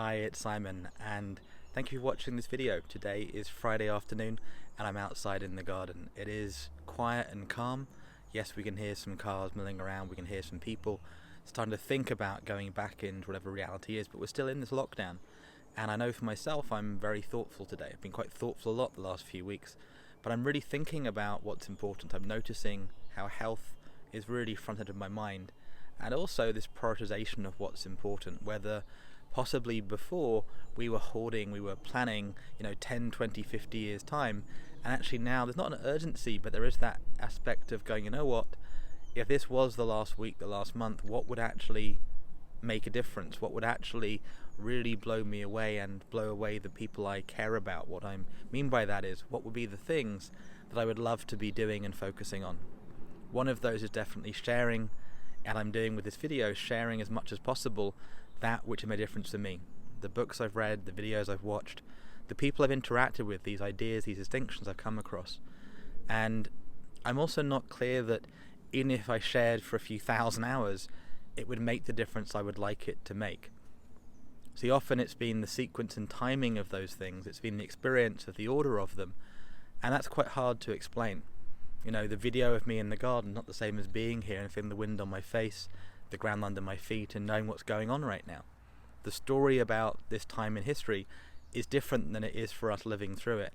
Hi, it's Simon, and thank you for watching this video. Today is Friday afternoon, and I'm outside in the garden. It is quiet and calm. Yes, we can hear some cars milling around, we can hear some people. It's time to think about going back into whatever reality is, but we're still in this lockdown. And I know for myself, I'm very thoughtful today. I've been quite thoughtful a lot the last few weeks, but I'm really thinking about what's important. I'm noticing how health is really fronted in my mind, and also this prioritization of what's important, whether possibly before we were hoarding, we were planning, 10, 20, 50 years time, and actually now there's not an urgency, but there is that aspect of going, you know what, if this was the last week, the last month, what would actually make a difference? What would actually really blow me away and blow away the people I care about? What I mean by that is, what would be the things that I would love to be doing and focusing on? One of those is definitely sharing, and I'm doing with this video, sharing as much as possible that which has made a difference to me. The books I've read, the videos I've watched, the people I've interacted with, these ideas, these distinctions I've come across. And I'm also not clear that even if I shared for a few thousand hours, it would make the difference I would like it to make. See, often it's been the sequence and timing of those things, it's been the experience of the order of them, and that's quite hard to explain. The video of me in the garden, not the same as being here and feeling the wind on my face, the ground under my feet, and knowing what's going on right now. The story about this time in history is different than it is for us living through it.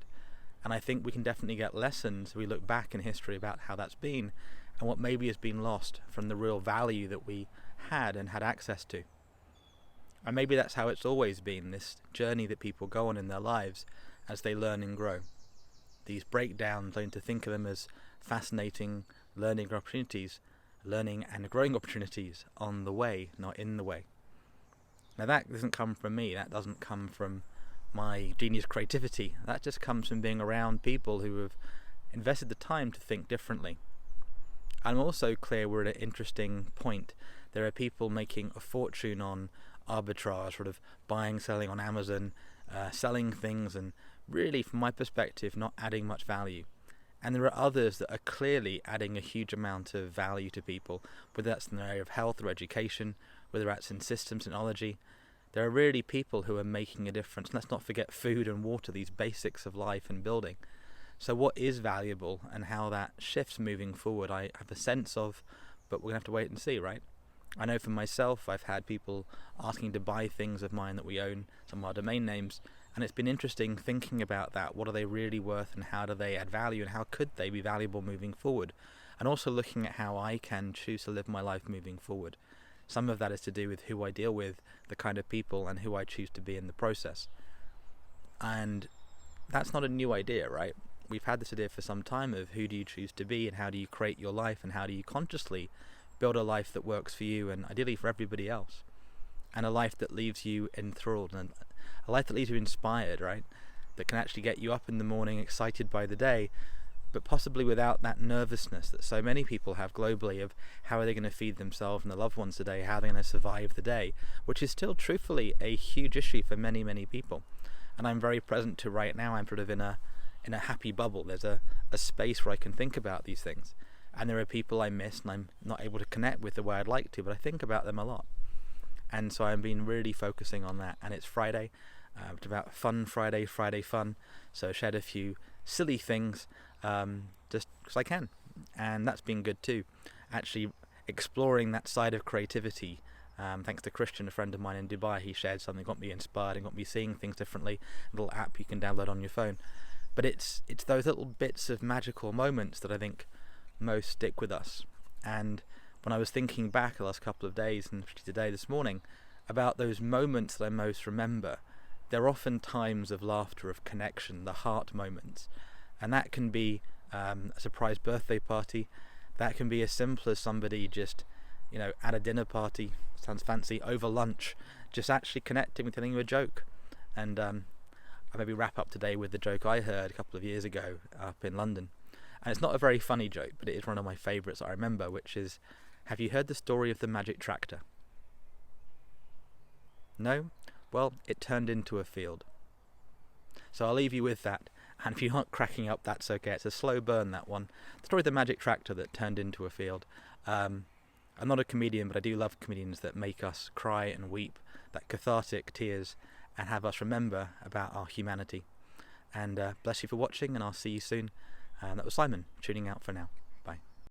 And I think we can definitely get lessons as we look back in history about how that's been and what maybe has been lost from the real value that we had and had access to. And maybe that's how it's always been, this journey that people go on in their lives as they learn and grow. These breakdowns, learning to think of them as fascinating learning opportunities, learning and growing opportunities on the way, not in the way. Now that doesn't come from me, that doesn't come from my genius creativity, that just comes from being around people who have invested the time to think differently. I'm also clear we're at an interesting point. There are people making a fortune on arbitrage, sort of buying, selling on Amazon, selling things, and really, from my perspective, not adding much value. And there are others that are clearly adding a huge amount of value to people, whether that's in the area of health or education, whether that's in systems technology. There are really people who are making a difference. Let's not forget food and water, these basics of life and building. So what is valuable and how that shifts moving forward, I have a sense of, but we're going to have to wait and see, right? I know for myself, I've had people asking to buy things of mine that we own, some of our domain names, and it's been interesting thinking about that. What are they really worth and how do they add value and how could they be valuable moving forward? And also looking at how I can choose to live my life moving forward. Some of that is to do with who I deal with, the kind of people, and who I choose to be in the process. And that's not a new idea, right? We've had this idea for some time of who do you choose to be and how do you create your life and how do you consciously build a life that works for you and ideally for everybody else. And a life that leaves you enthralled and a life that leaves you inspired, right? That can actually get you up in the morning excited by the day, but possibly without that nervousness that so many people have globally of how are they going to feed themselves and their loved ones today, how are they going to survive the day, which is still truthfully a huge issue for many, many people. And I'm very present to right now, I'm sort of in a happy bubble. There's a space where I can think about these things. And there are people I miss and I'm not able to connect with the way I'd like to, but I think about them a lot. And so I've been really focusing on that. And it's Friday. It's about Fun Friday, Friday fun. So I shared a few silly things just because I can. And that's been good too. Actually exploring that side of creativity. Thanks to Christian, a friend of mine in Dubai, he shared something, got me inspired and got me seeing things differently. A little app you can download on your phone. But it's those little bits of magical moments that I think most stick with us. And when I was thinking back the last couple of days, and today, this morning, about those moments that I most remember, they're often times of laughter, of connection, the heart moments. And that can be a surprise birthday party. That can be as simple as somebody just, at a dinner party, sounds fancy, over lunch, just actually connecting with telling you a joke. And I'll maybe wrap up today with the joke I heard a couple of years ago up in London. And it's not a very funny joke, but it is one of my favourites I remember, which is, have you heard the story of the magic tractor? No? Well, it turned into a field. So I'll leave you with that, and if you're not cracking up, that's okay. It's a slow burn, that one. The story of the magic tractor that turned into a field. I'm not a comedian, but I do love comedians that make us cry and weep, that cathartic tears, and have us remember about our humanity. And bless you for watching, and I'll see you soon. And that was Simon, tuning out for now.